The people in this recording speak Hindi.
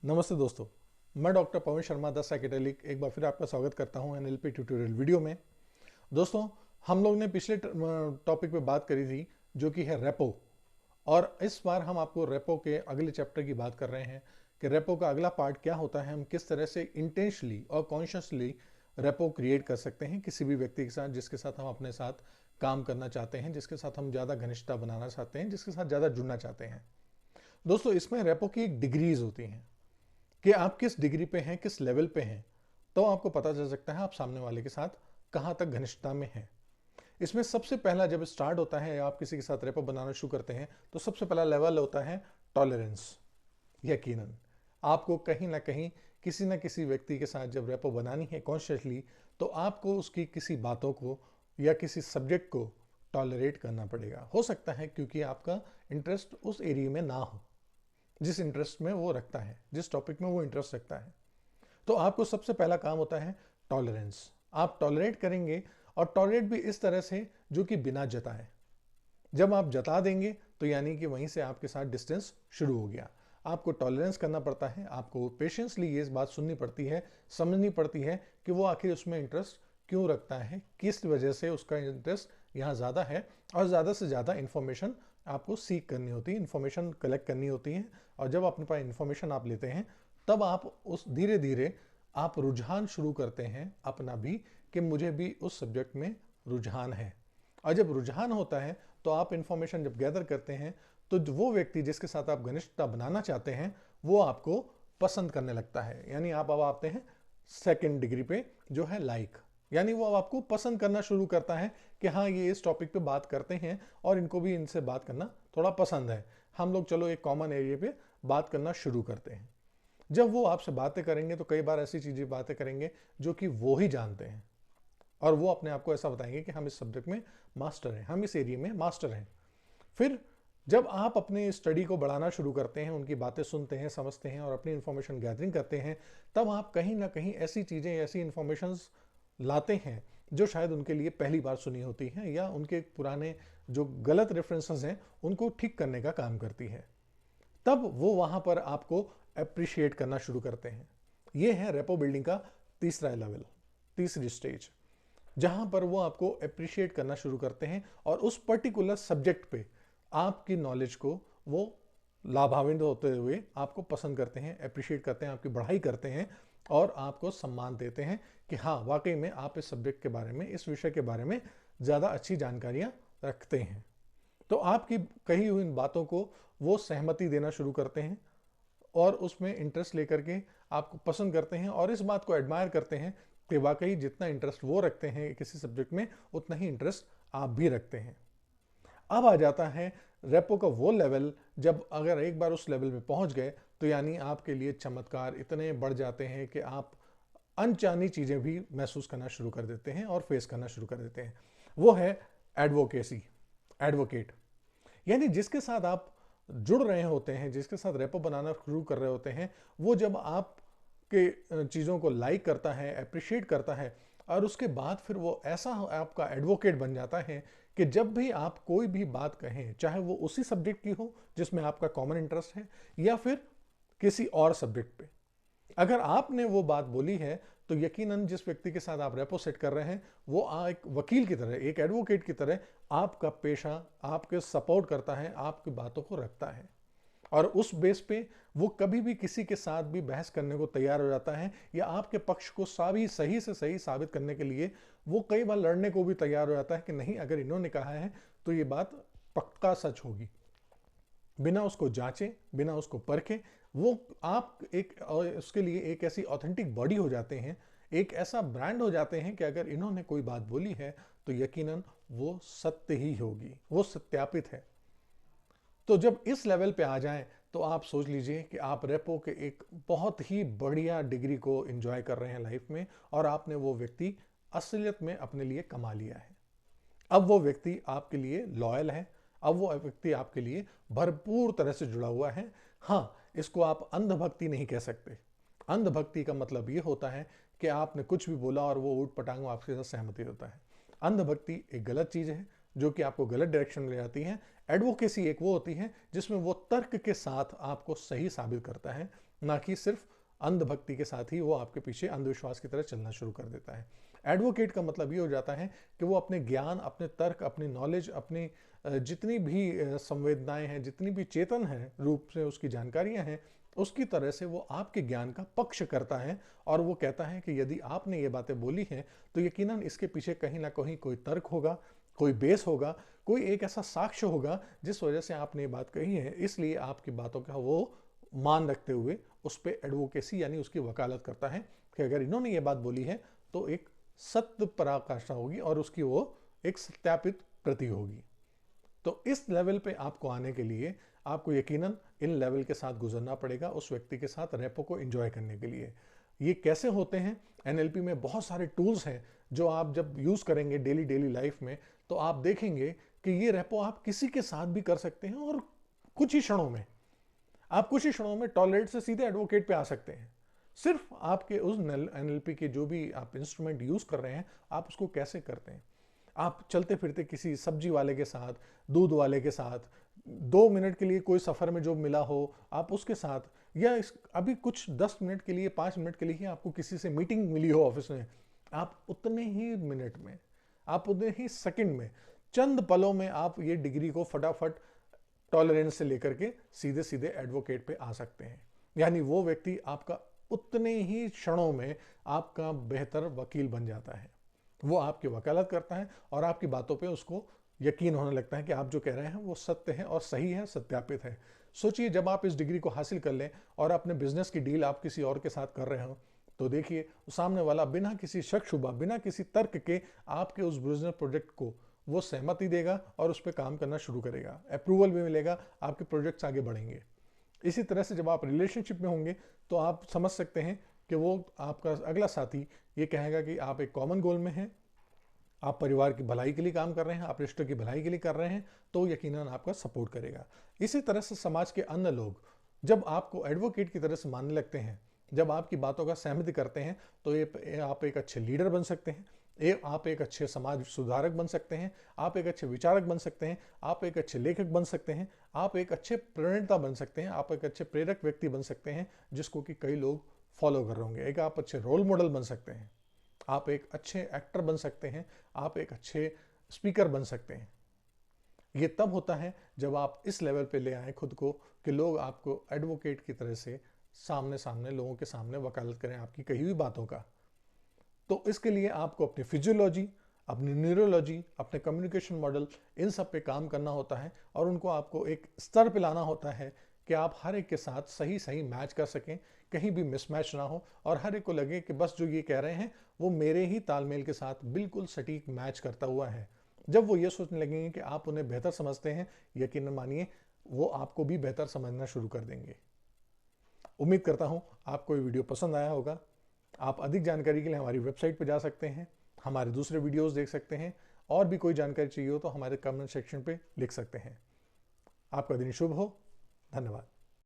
नमस्ते दोस्तों, मैं doctor Pawan Sharma the psychedelic एक बार फिर आपका स्वागत करता हूं एनएलपी ट्यूटोरियल वीडियो में। दोस्तों, हम लोग ने पिछले टॉपिक पे बात करी थी जो कि है रेपो, और इस बार हम आपको रेपो के अगले चैप्टर की बात कर रहे हैं कि रेपो का अगला पार्ट क्या होता है, हम किस तरह से इंटेंशनली और कॉन्शियसली रेपो क्रिएट कर सकते हैं किसी भी व्यक्ति के साथ जिसके साथ हम अपने साथ काम करना चाहते हैं, जिसके साथ हम ज़्यादा घनिष्ठता बनाना चाहते हैं, जिसके साथ ज़्यादा जुड़ना चाहते हैं। दोस्तों, इसमें रेपो की एक डिग्रीज होती हैं कि आप किस डिग्री पे हैं, किस लेवल पे हैं, तो आपको पता चल सकता है आप सामने वाले के साथ कहां तक घनिष्ठता में हैं। इसमें सबसे पहला जब स्टार्ट होता है, आप किसी के साथ रेपो बनाना शुरू करते हैं, तो सबसे पहला लेवल होता है टॉलरेंस। यकीनन आपको कहीं ना कहीं किसी ना किसी व्यक्ति के साथ जब रेपो बनानी है कॉन्शियसली, तो आपको उसकी किसी बातों को या किसी सब्जेक्ट को टॉलरेट करना पड़ेगा। हो सकता है क्योंकि आपका इंटरेस्ट उस एरिया में ना हो जिस इंटरेस्ट में वो रखता है, जिस टॉपिक में वो इंटरेस्ट रखता है। तो आपको सबसे पहला काम होता है टॉलरेंस। आप टॉलरेट करेंगे, और टॉलरेट भी इस तरह से जो कि बिना जताए। जब आप जता देंगे तो यानी कि वहीं से आपके साथ डिस्टेंस शुरू हो गया। आपको टॉलरेंस करना पड़ता है, आपको पेशेंसली ये बात सुननी पड़ती है, समझनी पड़ती है कि वो आखिर उसमें इंटरेस्ट क्यों रखता है, किस वजह से उसका इंटरेस्ट यहाँ ज़्यादा है, और ज़्यादा से ज़्यादा इन्फॉर्मेशन आपको सीख करनी होती है, इन्फॉर्मेशन कलेक्ट करनी होती है। और जब अपने पास इन्फॉर्मेशन आप लेते हैं, तब आप उस धीरे धीरे आप रुझान शुरू करते हैं अपना भी, कि मुझे भी उस सब्जेक्ट में रुझान है। और जब रुझान होता है तो आप इन्फॉर्मेशन जब गैदर करते हैं, तो वो व्यक्ति जिसके साथ आप घनिष्ठता बनाना चाहते हैं वो आपको पसंद करने लगता है। यानी आप अब आते हैं सेकेंड डिग्री पे जो है लाइक, यानी वो अब आपको पसंद करना शुरू करता है कि हाँ, ये इस टॉपिक पे बात करते हैं और इनको भी इनसे बात करना थोड़ा पसंद है, हम लोग चलो एक कॉमन एरिया पे बात करना शुरू करते हैं। जब वो आपसे बातें करेंगे तो कई बार ऐसी चीज़ें बातें करेंगे जो कि वो ही जानते हैं, और वो अपने आप को ऐसा बताएंगे कि हम इस सब्जेक्ट में मास्टर हैं, हम इस एरिया में मास्टर हैं। फिर जब आप अपने स्टडी को बढ़ाना शुरू करते हैं, उनकी बातें सुनते हैं, समझते हैं और अपनी इंफॉर्मेशन गैदरिंग करते हैं, तब आप कहीं ना कहीं ऐसी चीज़ें, ऐसी इंफॉर्मेशंस लाते हैं जो शायद उनके लिए पहली बार सुनी होती हैं, या उनके पुराने जो गलत रेफरेंसेस हैं उनको ठीक करने का काम करती है। तब वो वहां पर आपको अप्रिशिएट करना शुरू करते हैं। ये है रेपो बिल्डिंग का तीसरा लेवल, तीसरी स्टेज, जहां पर वो आपको अप्रिशिएट करना शुरू करते हैं और उस पर्टिकुलर सब्जेक्ट पे आपकी नॉलेज को वो लाभान्वित होते हुए आपको पसंद करते हैं, अप्रिशिएट करते हैं, आपकी बढ़ाई करते हैं और आपको सम्मान देते हैं कि हाँ, वाकई में आप इस सब्जेक्ट के बारे में, इस विषय के बारे में ज़्यादा अच्छी जानकारियाँ रखते हैं। तो आपकी कही हुई इन बातों को वो सहमति देना शुरू करते हैं और उसमें इंटरेस्ट लेकर के आपको पसंद करते हैं, और इस बात को एडमायर करते हैं कि वाकई जितना इंटरेस्ट वो रखते हैं किसी सब्जेक्ट में, उतना ही इंटरेस्ट आप भी रखते हैं। अब आ जाता है रेपो का वो लेवल, जब अगर एक बार उस लेवल पे पहुंच गए तो यानी आपके लिए चमत्कार इतने बढ़ जाते हैं कि आप अनचानी चीज़ें भी महसूस करना शुरू कर देते हैं और फेस करना शुरू कर देते हैं। वो है एडवोकेसी, एडवोकेट। यानी जिसके साथ आप जुड़ रहे होते हैं, जिसके साथ रेपो बनाना शुरू कर रहे होते हैं, वो जब आपके चीज़ों को लाइक करता है, अप्रिशिएट करता है, और उसके बाद फिर वो ऐसा आपका एडवोकेट बन जाता है कि जब भी आप कोई भी बात कहें, चाहे वो उसी सब्जेक्ट की हो जिसमें आपका कॉमन इंटरेस्ट है या फिर किसी और सब्जेक्ट पे, अगर आपने वो बात बोली है तो यकीनन जिस व्यक्ति के साथ आप रेपो सेट कर रहे हैं वो एक वकील की तरह, एक एडवोकेट की तरह आपका पेशा आपके सपोर्ट करता है, आपकी बातों को रखता है, और उस बेस पे वो कभी भी किसी के साथ भी बहस करने को तैयार हो जाता है, या आपके पक्ष को सही से सही साबित करने के लिए वो कई बार लड़ने को भी तैयार हो जाता है कि नहीं, अगर इन्होंने कहा है तो ये बात पक्का सच होगी, बिना उसको जांचे, बिना उसको परखे। वो आप एक उसके लिए एक ऐसी ऑथेंटिक बॉडी हो जाते हैं, एक ऐसा ब्रांड हो जाते हैं कि अगर इन्होंने कोई बात बोली है तो यकीनन वो सत्य ही होगी, वो सत्यापित है। तो जब इस लेवल पे आ जाएं तो आप सोच लीजिए कि आप रेपो के एक बहुत ही बढ़िया डिग्री को एंजॉय कर रहे हैं लाइफ में, और आपने वो व्यक्ति असलियत में अपने लिए कमा लिया है। अब वो व्यक्ति आपके लिए लॉयल है, अब वो व्यक्ति आपके लिए भरपूर तरह से जुड़ा हुआ है। हाँ, इसको आप अंधभक्ति नहीं कह सकते। अंधभक्ति का मतलब ये होता है कि आपने कुछ भी बोला और वो ऊट पटांग आपके साथ सहमति होता है। अंधभक्ति एक गलत चीज है, जो कि आपको गलत डायरेक्शन में ले जाती हैं। एडवोकेसी एक वो होती है जिसमें वो तर्क के साथ आपको सही साबित करता है, ना कि सिर्फ अंधभक्ति के साथ ही वो आपके पीछे अंधविश्वास की तरह चलना शुरू कर देता है। एडवोकेट का मतलब ये हो जाता है कि वो अपने ज्ञान, अपने तर्क, अपनी नॉलेज, अपनी जितनी भी संवेदनाएं हैं, जितनी भी चेतन है रूप से उसकी जानकारियां हैं, उसकी तरह से वो आपके ज्ञान का पक्ष करता है और वो कहता है कि यदि आपने ये बातें बोली हैं तो यकीनन इसके पीछे कहीं ना कहीं कोई तर्क होगा, कोई बेस होगा, कोई एक ऐसा साक्ष्य होगा जिस वजह से आपने ये बात कही है, इसलिए आपकी बातों का वो मान रखते हुए उस पर एडवोकेसी यानी उसकी वकालत करता है कि अगर इन्होंने ये बात बोली है तो एक सत्य पराकाष्ठा होगी और उसकी वो एक सत्यापित प्रति होगी। तो इस लेवल पे आपको आने के लिए आपको यकीनन इन लेवल के साथ गुजरना पड़ेगा उस व्यक्ति के साथ रेपो को एंजॉय करने के लिए। ये कैसे होते हैं? एनएलपी में बहुत सारे टूल्स हैं जो आप जब यूज करेंगे डेली लाइफ में तो आप देखेंगे कि ये रेपो आप किसी के साथ भी कर सकते हैं और कुछ ही क्षणों में आप कुछ ही क्षणों में टॉलरेट से सीधे एडवोकेट पे आ सकते हैं। सिर्फ आपके उस एनएलपी के जो भी आप इंस्ट्रूमेंट यूज कर रहे हैं आप उसको कैसे करते हैं। आप चलते फिरते किसी सब्जी वाले के साथ, दूध वाले के साथ, 2 मिनट के लिए कोई सफर में जो मिला हो आप उसके साथ, या अभी कुछ 10 मिनट के लिए, 5 मिनट के लिए ही आपको किसी से मीटिंग मिली हो ऑफिस में, आप उतने ही मिनट में, आप उतने ही सेकंड में, चंद पलों में आप ये डिग्री को फटाफट टॉलरेंस से लेकर के सीधे सीधे एडवोकेट पे आ सकते हैं। यानी वो व्यक्ति आपका उतने ही क्षणों में आपका बेहतर वकील बन जाता है। वो आपकी वकालत करता है और आपकी बातों पे उसको यकीन होने लगता है कि आप जो कह रहे हैं वो सत्य है और सही है, सत्यापित है। सोचिए जब आप इस डिग्री को हासिल कर लें और अपने बिजनेस की डील आप किसी और के साथ कर रहे हो तो देखिए सामने वाला बिना किसी शक शुबा, बिना किसी तर्क के आपके उस बिजनेस प्रोजेक्ट को वो सहमति देगा और उस पर काम करना शुरू करेगा, अप्रूवल भी मिलेगा, आपके प्रोजेक्ट्स आगे बढ़ेंगे। इसी तरह से जब आप रिलेशनशिप में होंगे तो आप समझ सकते हैं कि वो आपका अगला साथी ये कहेगा कि आप एक कॉमन गोल में हैं, आप परिवार की भलाई के लिए काम कर रहे हैं, आप रिश्तों की भलाई के लिए कर रहे हैं, तो यकीनन आपका सपोर्ट करेगा। इसी तरह से समाज के अन्य लोग जब आपको एडवोकेट की तरह से मानने लगते हैं, जब आपकी बातों का सहमति करते हैं, तो ये आप एक अच्छे लीडर बन सकते हैं, आप एक अच्छे समाज सुधारक बन सकते हैं, आप एक अच्छे विचारक बन सकते हैं, आप एक अच्छे लेखक बन सकते हैं, आप एक अच्छे प्रेरणा बन सकते हैं, आप एक अच्छे प्रेरक व्यक्ति बन सकते हैं जिसको कि कई लोग फॉलो कर रहे होंगे, एक आप अच्छे रोल मॉडल बन सकते हैं, आप एक अच्छे एक्टर बन सकते हैं, आप एक अच्छे स्पीकर बन सकते हैं। ये तब होता है जब आप इस लेवल पे ले आए खुद को कि लोग आपको एडवोकेट की तरह से सामने सामने लोगों के सामने वकालत करें आपकी कही हुई बातों का। तो इसके लिए आपको अपनी फिजियोलॉजी, अपनी न्यूरोलॉजी, अपने कम्युनिकेशन मॉडल, इन सब पे काम करना होता है और उनको आपको एक स्तर पे लाना होता है कि आप हर एक के साथ सही सही मैच कर सकें, कहीं भी मिसमैच ना हो और हर एक को लगे कि बस जो ये कह रहे हैं वो मेरे ही तालमेल के साथ बिल्कुल सटीक मैच करता हुआ है। जब वो ये सोचने लगेंगे कि आप उन्हें बेहतर समझते हैं, यकीन मानिए वो आपको भी बेहतर समझना शुरू कर देंगे। उम्मीद करता हूं आपको ये वीडियो पसंद आया होगा। आप अधिक जानकारी के लिए हमारी वेबसाइट पर जा सकते हैं, हमारे दूसरे वीडियोस देख सकते हैं और भी कोई जानकारी चाहिए हो तो हमारे कमेंट सेक्शन पे लिख सकते हैं। आपका दिन शुभ हो। धन्यवाद।